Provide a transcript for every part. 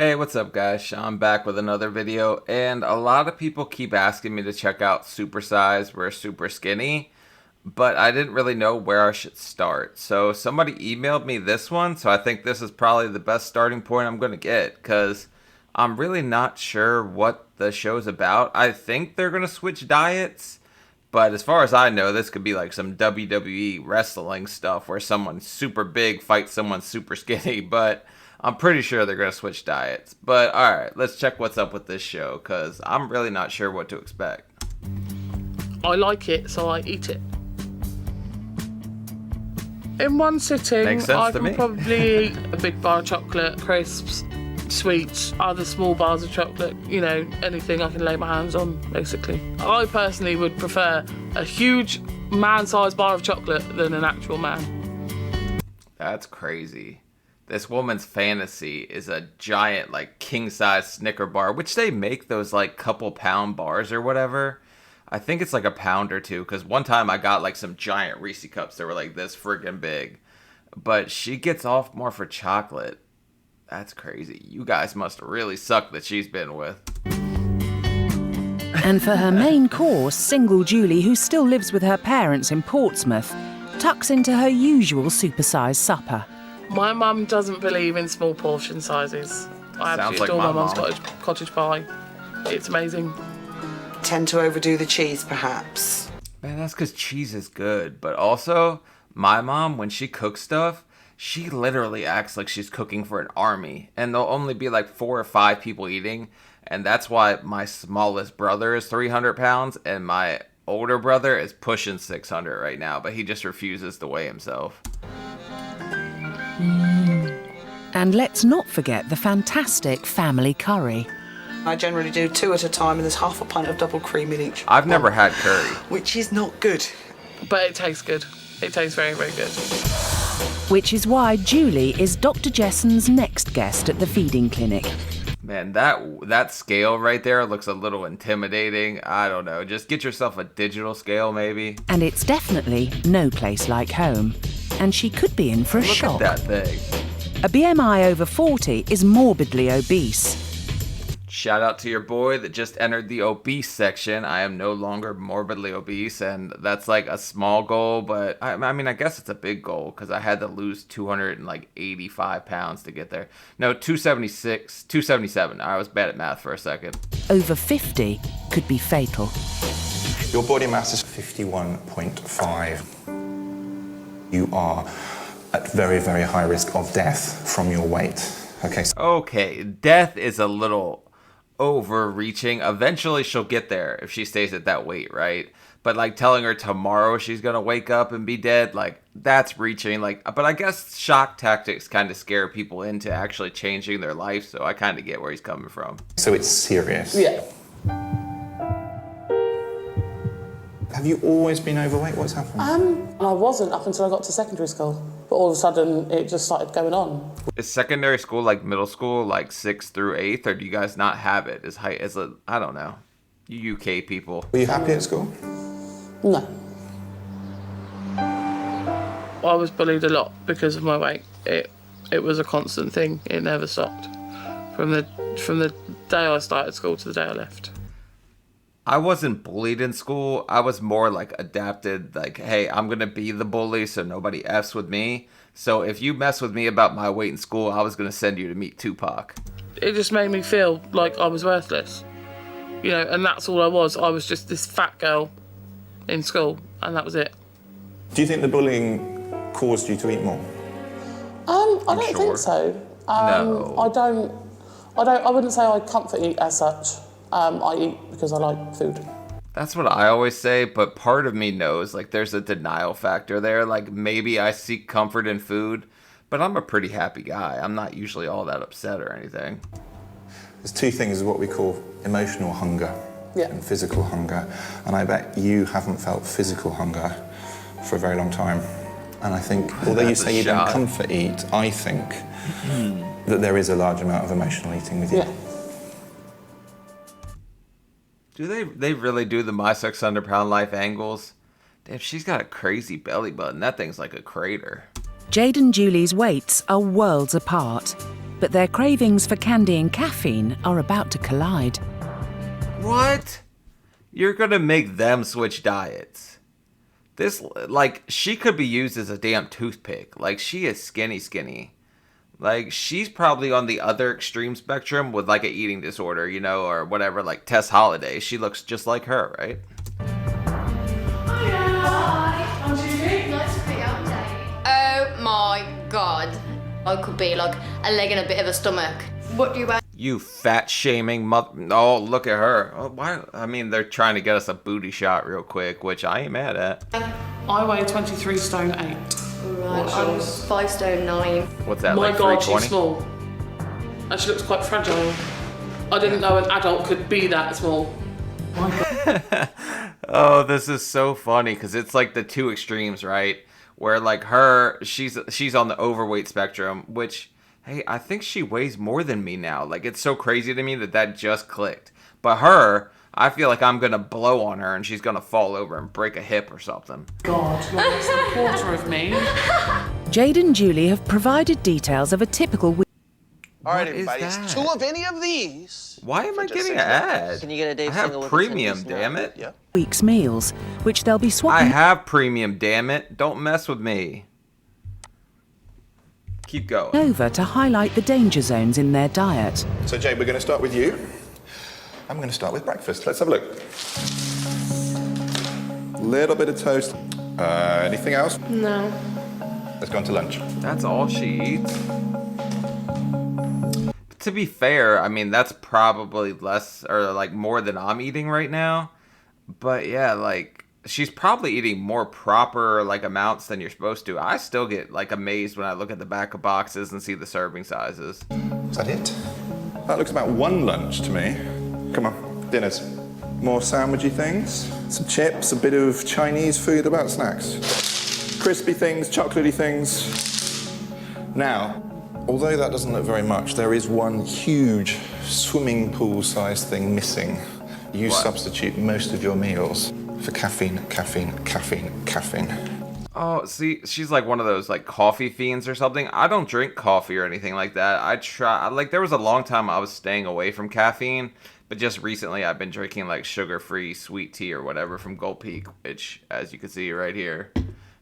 Hey, what's up guys? Sean back with another video, and a lot of people keep asking me to check out Supersize versus Superskinny, but I didn't really know where I should start. So somebody emailed me this one, so I think this is probably the best starting point I'm going to get, because I'm really not sure what the show's about. I think they're going to switch diets, but as far as I know, this could be like some WWE wrestling stuff where someone super big fights someone super skinny, but I'm pretty sure they're going to switch diets. But alright, let's check what's up with this show, because I'm really not sure what to expect. I like it, so I eat it. In one sitting, Makes sense I to can me. probably eat a big bar of chocolate, crisps, sweets, other small bars of chocolate, anything I can lay my hands on, basically. I personally would prefer a huge man-sized bar of chocolate than an actual man. That's crazy. This woman's fantasy is a giant, like, king-size Snicker bar, which they make those, like, couple-pound bars or whatever. I think it's like a pound or two, because one time I got, like, some giant Reese cups that were, like, this friggin' big. But she gets off more for chocolate. That's crazy. You guys must really suck that she's been with. And for her main course, single Julie, who still lives with her parents in Portsmouth, tucks into her usual supersized supper. My mum doesn't believe in small portion sizes. I Sounds absolutely like adore my my mum's mom. cottage pie. It's amazing. Tend to overdo the cheese, perhaps. Man, that's because cheese is good. But also, my mom, when she cooks stuff, she literally acts like she's cooking for an army. And there'll only be like 4 or 5 people eating. And that's why my smallest brother is 300 pounds. And my older brother is pushing 600 right now. But he just refuses to weigh himself. And let's not forget the fantastic family curry. I generally do 2 at a time, and there's half a pint of double cream in each. I've never had curry. Which is not good. But it tastes good. It tastes very, very good. Which is why Julie is Dr. Jesson's next guest at the feeding clinic. Man, that scale right there looks a little intimidating. I don't know. Just get yourself a digital scale, maybe. And it's definitely no place like home. And she could be in for a Look shock. at that thing. A BMI over 40 is morbidly obese. Shout out to your boy that just entered the obese section. I am no longer morbidly obese, and that's like a small goal, but I mean, I guess it's a big goal because I had to lose 285 pounds to get there. No, 276, 277. I was bad at math for a second. Over 50 could be fatal. Your body mass is 51.5. You are at very, very high risk of death from your weight. Okay, death is a little overreaching. Eventually she'll get there if she stays at that weight, right? But like telling her tomorrow she's gonna wake up and be dead, like that's reaching. But I guess shock tactics kind of scare people into actually changing their life, so I kind of get where he's coming from. So it's serious. Yeah. Have you always been overweight? What's happened? I wasn't up until I got to secondary school. But all of a sudden, it just started going on. Is secondary school like middle school, like 6th through 8th, or do you guys not have it as high as I don't know, you UK people? Were you happy at school? No. I was bullied a lot because of my weight. It was a constant thing. It never stopped. From the day I started school to the day I left. I wasn't bullied in school. I was more like adapted, like, hey, I'm going to be the bully so nobody F's with me. So if you mess with me about my weight in school, I was going to send you to meet Tupac. It just made me feel like I was worthless. And that's all I was. I was just this fat girl in school, and that was it. Do you think the bullying caused you to eat more? I don't sure. think so. No. I wouldn't say I comfort eat as such. I eat because I like food. That's what I always say, but part of me knows, like, there's a denial factor there. Like, maybe I seek comfort in food, but I'm a pretty happy guy. I'm not usually all that upset or anything. There's 2 things, what we call emotional hunger and physical hunger. And I bet you haven't felt physical hunger for a very long time. And I think, although you say you don't comfort eat, I think that there is a large amount of emotional eating with you. Yeah. Do they really do the my 600 pound life angles? Damn, she's got a crazy belly button. That thing's like a crater. Jade and Julie's weights are worlds apart. But their cravings for candy and caffeine are about to collide. What? You're gonna make them switch diets. This, like, she could be used as a damn toothpick. Like, she is skinny. Like, she's probably on the other extreme spectrum with, like, a eating disorder, you know, or whatever, like Tess Holiday. She looks just like her, right? Hi. I'm Julie. Nice to meet you. I'm Dave. Oh my god. I could be like a leg and a bit of a stomach. What do you want? You fat-shaming mother... Oh, look at her. Oh, why? I mean, they're trying to get us a booty shot real quick, which I ain't mad at. I weigh 23 stone 8. Right, What's I'm yours? 5 stone 9. What's that, My like God, 320? she's small. And she looks quite fragile. I didn't know an adult could be that small. My God. Oh, this is so funny, because it's like the two extremes, right? Where, like, her, she's on the overweight spectrum, which... Hey, I think she weighs more than me now. Like, it's so crazy to me that just clicked. But her, I feel like I'm going to blow on her and she's going to fall over and break a hip or something. God, you're less than a quarter of me. Jade and Julie have provided details of a typical week. All right, What is everybody, that? it's 2 of any of these. Why am I just getting an $6. ad? Can you get a Dave I have single with a premium, 10-piece damn nut? it. Yep. Week's meals, which they'll be I swapping. have premium, damn it. Don't mess with me. Keep going. Over to highlight the danger zones in their diet. So, Jade, we're going to start with you. I'm going to start with breakfast. Let's have a look. Little bit of toast. Anything else? No. Let's go on to lunch. That's all she eats. To be fair, I mean, that's probably less or like more than I'm eating right now. But yeah, like, she's probably eating more proper like amounts than you're supposed to. I still get like amazed when I look at the back of boxes and see the serving sizes. Is that it? That looks about one lunch to me. Come on, dinners. More sandwichy things, some chips, a bit of Chinese food, about snacks. Crispy things, chocolatey things. Now, although that doesn't look very much, there is one huge swimming pool-sized thing missing. You What? substitute most of your meals for caffeine. Oh, see, she's like one of those like coffee fiends or something. I don't drink coffee or anything like that. Like there was a long time I was staying away from caffeine, but just recently I've been drinking like sugar-free sweet tea or whatever from Gold Peak, which, as you can see right here,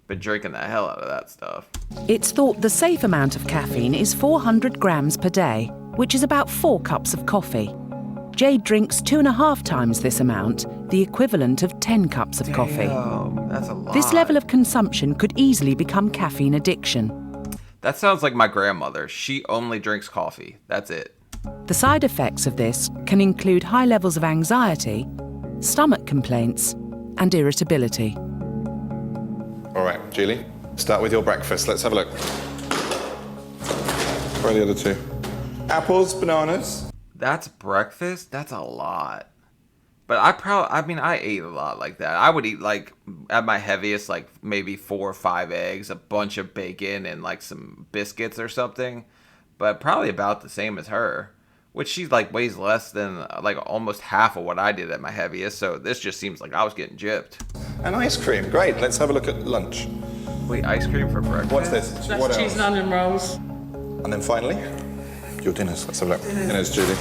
been drinking the hell out of that stuff. It's thought the safe amount of caffeine is 400 grams per day, which is about 4 cups of coffee. Jade drinks 2.5 times this amount, the equivalent of 10 cups of coffee. Damn, that's a lot. This level of consumption could easily become caffeine addiction. That sounds like my grandmother. She only drinks coffee. That's it. The side effects of this can include high levels of anxiety, stomach complaints, and irritability. All right, Julie, start with your breakfast. Let's have a look. Where are the other two? Apples, bananas. That's breakfast? That's a lot. But I ate a lot like that. I would eat, like, at my heaviest, like, maybe 4 or 5 eggs, a bunch of bacon, and, like, some biscuits or something. But probably about the same as her. Which she, like, weighs less than, like, almost half of what I did at my heaviest. So this just seems like I was getting gypped. And ice cream. Great, let's have a look at lunch. Wait, ice cream for breakfast? What's this? That's What cheese and else? onion rolls. And then finally, your dinners. Let's have a look. Dinners, Julie.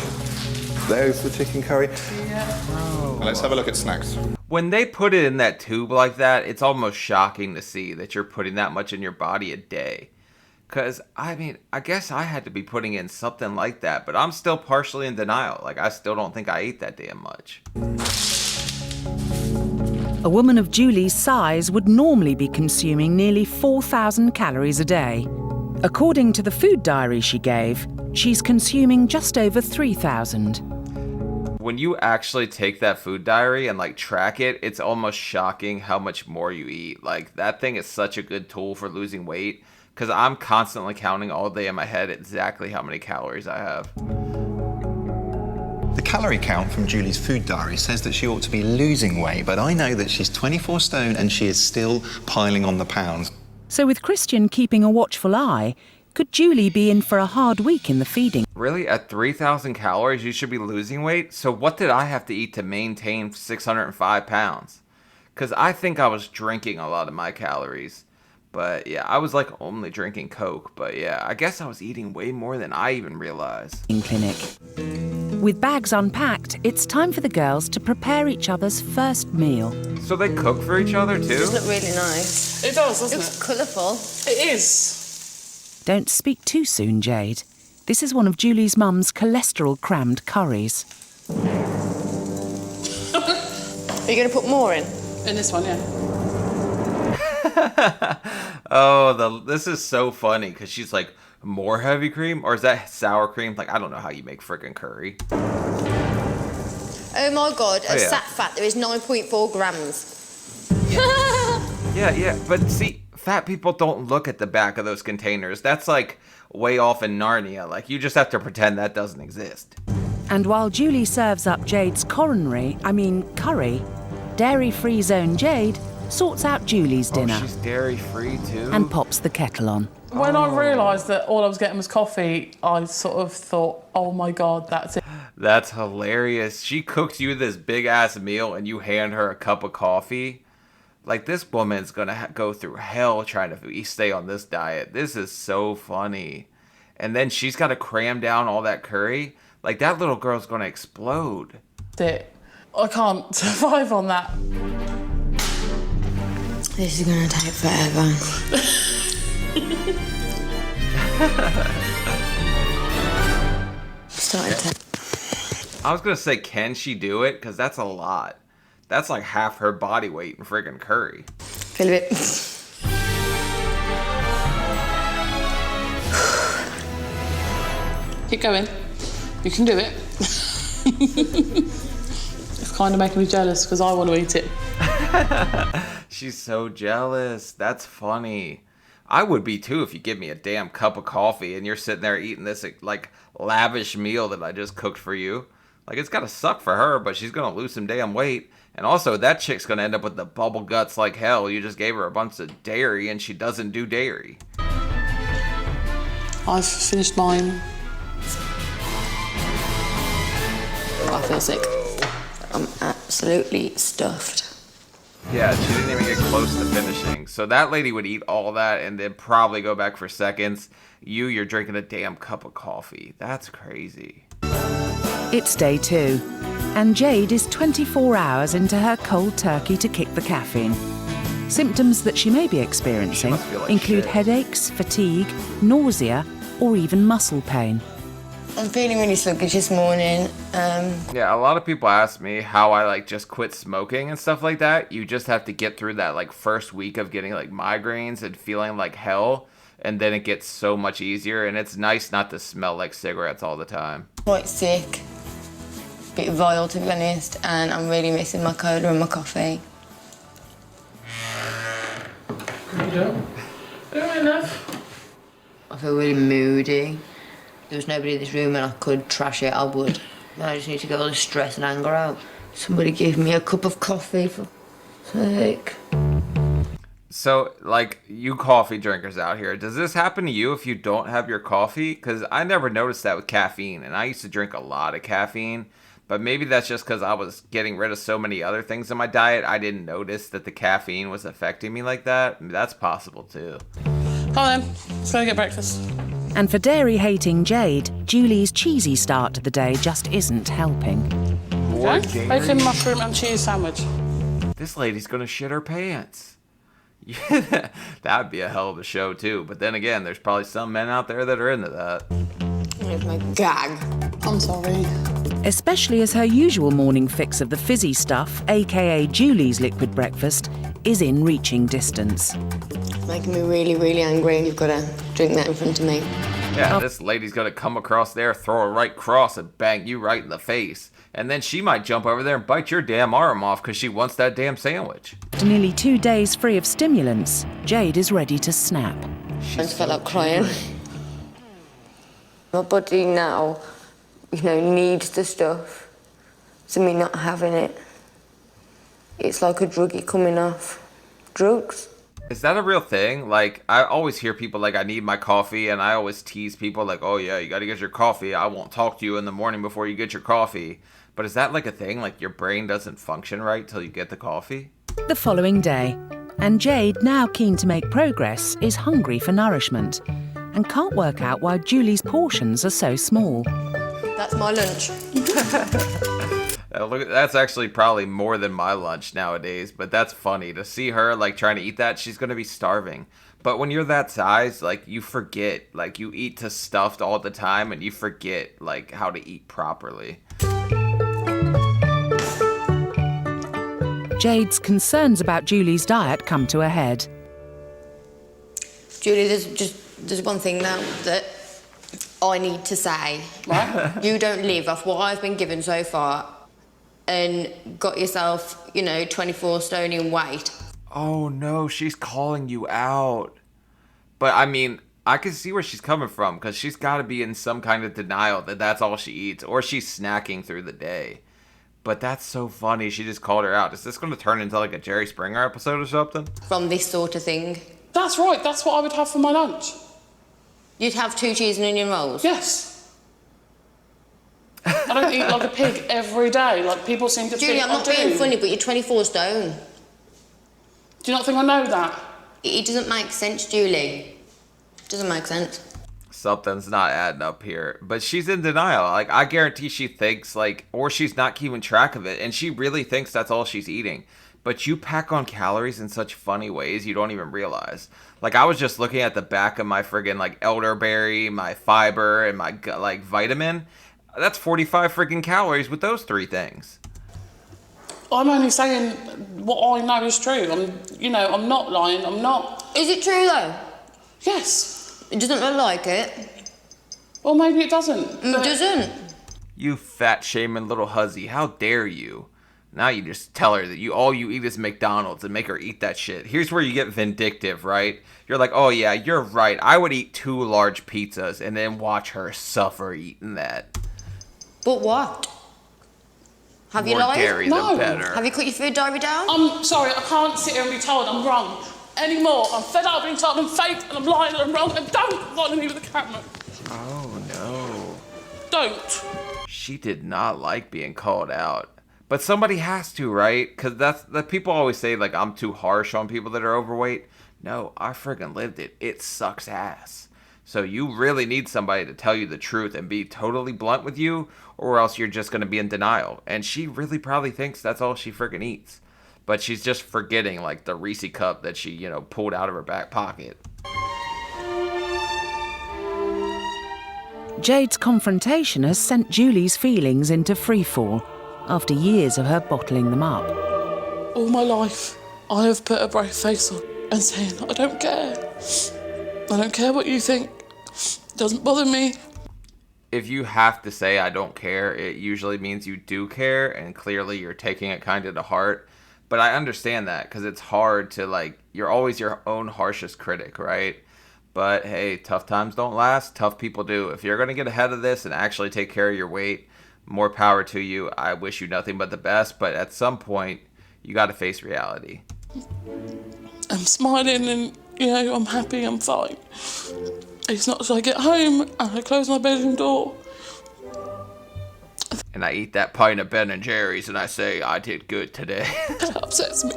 There's the chicken curry. And let's have a look at snacks. When they put it in that tube like that, it's almost shocking to see that you're putting that much in your body a day. Because, I mean, I guess I had to be putting in something like that, but I'm still partially in denial. Like, I still don't think I ate that damn much. A woman of Julie's size would normally be consuming nearly 4,000 calories a day. According to the food diary she gave, she's consuming just over 3,000. When you actually take that food diary and, like, track it, it's almost shocking how much more you eat. Like, that thing is such a good tool for losing weight, because I'm constantly counting all day in my head exactly how many calories I have. The calorie count from Julie's food diary says that she ought to be losing weight, but I know that she's 24 stone and she is still piling on the pounds. So with Christian keeping a watchful eye, could Julie be in for a hard week in the feeding? Really? At 3,000 calories, you should be losing weight? So what did I have to eat to maintain 605 pounds? Because I think I was drinking a lot of my calories. But yeah, I was like only drinking Coke. But yeah, I guess I was eating way more than I even realized. In clinic. With bags unpacked, it's time for the girls to prepare each other's first meal. So they cook for each other too? Does look really nice. It does, doesn't Looks it? colourful. It is. Don't speak too soon, Jade. This is one of Julie's mum's cholesterol-crammed curries. Are you going to put more in? In this one, yeah. Oh, this is so funny because she's like, more heavy cream? Or is that sour cream? Like, I don't know how you make friggin' curry. Oh my god, sat fat, there is 9.4 grams. Yeah, but see, fat people don't look at the back of those containers. That's like way off in Narnia. Like, you just have to pretend that doesn't exist. And while Julie serves up Jade's curry, dairy-free zone Jade sorts out Julie's dinner. Oh, she's dairy-free too? And pops the kettle on. When I realised that all I was getting was coffee, I sort of thought, oh my God, that's it. That's hilarious. She cooks you this big-ass meal and you hand her a cup of coffee. Like, this woman's gonna go through hell trying to stay on this diet. This is so funny. And then she's got to cram down all that curry. Like, that little girl's gonna explode. That's it. I can't survive on that. This is going to take forever. I was gonna say, can she do it? Because that's a lot. That's like half her body weight in friggin' curry. Feel a bit. Keep going. You can do it. It's kind of making me jealous because I want to eat it. She's so jealous. That's funny. I would be too if you give me a damn cup of coffee and you're sitting there eating this like lavish meal that I just cooked for you. Like, it's gotta suck for her, but she's gonna lose some damn weight. And also, that chick's gonna end up with the bubble guts like hell. You just gave her a bunch of dairy and she doesn't do dairy. I've finished mine. I feel sick. I'm absolutely stuffed. Yeah, she didn't even get close to finishing. So that lady would eat all that and then probably go back for seconds. You're drinking a damn cup of coffee. That's crazy. It's day 2, and Jade is 24 hours into her cold turkey to kick the caffeine. Symptoms that she may be experiencing feel like include shit. headaches, fatigue, nausea, or even muscle pain. I'm feeling really sluggish this morning. Yeah, a lot of people ask me how I like just quit smoking and stuff like that. You just have to get through that like first week of getting like migraines and feeling like hell, and then it gets so much easier, and it's nice not to smell like cigarettes all the time. Quite sick. Bit vile, to be honest, and I'm really missing my cola and my coffee. You don't? Doing enough. I feel really moody. If there was nobody in this room and I could trash it, I would. I just need to get all the stress and anger out. Somebody give me a cup of coffee for sake. So, like, you coffee drinkers out here, does this happen to you if you don't have your coffee? Because I never noticed that with caffeine, and I used to drink a lot of caffeine. But maybe that's just because I was getting rid of so many other things in my diet, I didn't notice that the caffeine was affecting me like that. That's possible, too. Come on then, let's go get breakfast. And for dairy-hating Jade, Julie's cheesy start to the day just isn't helping. Okay? Bacon, mushroom and cheese sandwich. This lady's going to shit her pants. Yeah, that'd be a hell of a show, too. But then again, there's probably some men out there that are into that. Where's my gag? I'm sorry. Especially as her usual morning fix of the fizzy stuff, aka Julie's liquid breakfast, is in reaching distance. It's making me really, really angry and you've got to drink that in front of me. Yeah, this lady's going to come across there, throw a right cross, and bang you right in the face. And then she might jump over there and bite your damn arm off because she wants that damn sandwich. After nearly 2 days free of stimulants, Jade is ready to snap. I just felt like crying. My body now, needs the stuff. So me not having it, it's like a druggie coming off. Drugs. Is that a real thing? Like, I always hear people like, I need my coffee, and I always tease people like, oh yeah, you gotta get your coffee. I won't talk to you in the morning before you get your coffee. But is that like a thing? Like, your brain doesn't function right till you get the coffee? The following day, And Jade, now keen to make progress, is hungry for nourishment and can't work out why Julie's portions are so small. That's my lunch. Look, that's actually probably more than my lunch nowadays, but that's funny to see her like trying to eat that. She's gonna be starving. But when you're that size, like you forget, like you eat to stuffed all the time and you forget like how to eat properly. Jade's concerns about Julie's diet come to a head. Julie, there's one thing now that I need to say. Right? You don't live off what I've been given so far and got yourself, 24 stone in weight. Oh no, she's calling you out. But I mean, I can see where she's coming from because she's got to be in some kind of denial that that's all she eats, or she's snacking through the day. But that's so funny. She just called her out. Is this going to turn into like a Jerry Springer episode or something? From this sort of thing. That's right, that's what I would have for my lunch. You'd have 2 cheese and onion rolls? Yes. I don't eat like a pig every day, like people seem to Julie, think I'm I not do. being funny, but you're 24 stone. Do you not think I know that? It doesn't make sense, Julie. It doesn't make sense. Something's not adding up here. But she's in denial. Like, I guarantee she thinks, like, or she's not keeping track of it, and she really thinks that's all she's eating. But you pack on calories in such funny ways you don't even realize. Like, I was just looking at the back of my friggin', like, elderberry, my fiber, and my, like, vitamin. That's 45 friggin' calories with those 3 things. I'm only saying what I know is true. I'm not lying, I'm not... Is it true, though? Yes. It doesn't look like it. Or maybe it doesn't. It doesn't. You fat shaming little hussy, how dare you? Now you just tell her that all you eat is McDonald's and make her eat that shit. Here's where you get vindictive, right? You're like, oh yeah, you're right. I would eat 2 large pizzas and then watch her suffer eating that. But what? Have you More lied? dairy No. the better. Have you cut your food diary down? I'm sorry, I can't sit here and be told I'm wrong anymore. I'm fed up being told I'm fake and I'm lying and I'm wrong, and don't lie to me with the camera. Oh no. Don't. She did not like being called out. But somebody has to, right? Because that's the people always say, like, I'm too harsh on people that are overweight. No, I friggin' lived it. It sucks ass. So you really need somebody to tell you the truth and be totally blunt with you, or else you're just going to be in denial. And she really probably thinks that's all she friggin' eats. But she's just forgetting, like, the Reese cup that she, pulled out of her back pocket. Jade's confrontation has sent Julie's feelings into freefall after years of her bottling them up. All my life, I have put a brave face on and saying, I don't care. I don't care what you think. It doesn't bother me. If you have to say I don't care, it usually means you do care, and clearly you're taking it kind of to heart. But I understand that, because it's hard to, like, you're always your own harshest critic, right? But hey, tough times don't last, tough people do. If you're going to get ahead of this and actually take care of your weight, more power to you. I wish you nothing but the best, but at some point, you got to face reality. I'm smiling and, I'm happy, I'm fine. It's not till I get home and I close my bedroom door. And I eat that pint of Ben & Jerry's and I say, I did good today. It upsets me.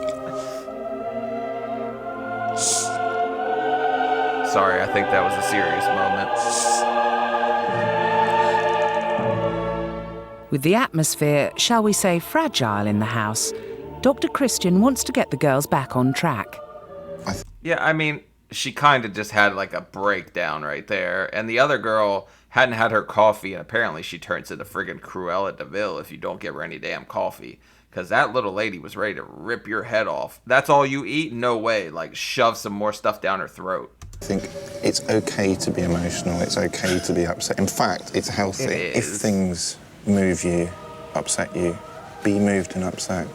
Sorry, I think that was a serious moment. With the atmosphere, shall we say, fragile in the house, Dr. Christian wants to get the girls back on track. Yeah, I mean, she kind of just had like a breakdown right there. And the other girl hadn't had her coffee, and apparently she turns into friggin' Cruella de Vil if you don't give her any damn coffee. Because that little lady was ready to rip your head off. That's all you eat? No way. Like, shove some more stuff down her throat. I think it's okay to be emotional, it's okay to be upset. In fact, it's healthy. It If is. things move you, upset you, be moved and upset.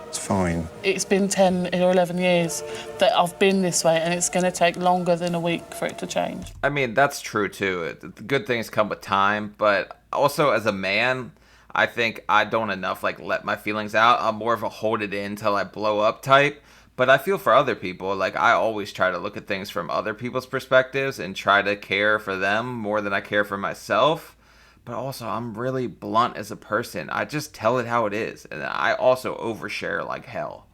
It's fine. It's been 10 or 11 years that I've been this way, and it's going to take longer than a week for it to change. I mean, that's true too. The good things come with time, but also as a man, I think I don't enough like let my feelings out. I'm more of a hold it in till I blow up type. But I feel for other people. Like, I always try to look at things from other people's perspectives and try to care for them more than I care for myself. But also, I'm really blunt as a person. I just tell it how it is. And I also overshare like hell.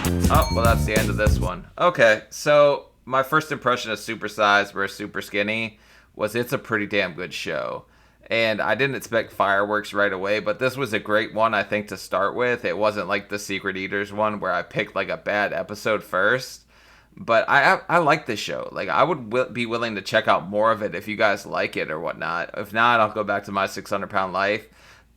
Oh, well, that's the end of this one. Okay, so my first impression of Supersize versus Superskinny was it's a pretty damn good show. And I didn't expect fireworks right away, but this was a great one, I think, to start with. It wasn't like the Secret Eaters one where I picked like a bad episode first. But I like this show. Like, I would be willing to check out more of it if you guys like it or whatnot. If not, I'll go back to my 600-pound life.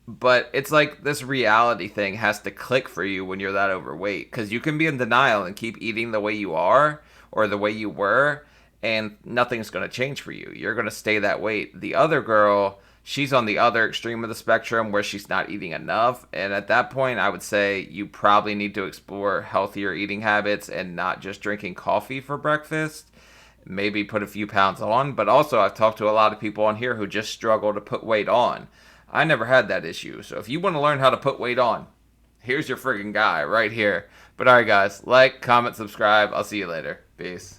But it's like this reality thing has to click for you when you're that overweight. Because you can be in denial and keep eating the way you are or the way you were, and nothing's going to change for you. You're going to stay that weight. The other girl, she's on the other extreme of the spectrum where she's not eating enough. And at that point, I would say you probably need to explore healthier eating habits and not just drinking coffee for breakfast. Maybe put a few pounds on. But also, I've talked to a lot of people on here who just struggle to put weight on. I never had that issue. So if you want to learn how to put weight on, here's your friggin' guy right here. But alright guys, like, comment, subscribe. I'll see you later. Peace.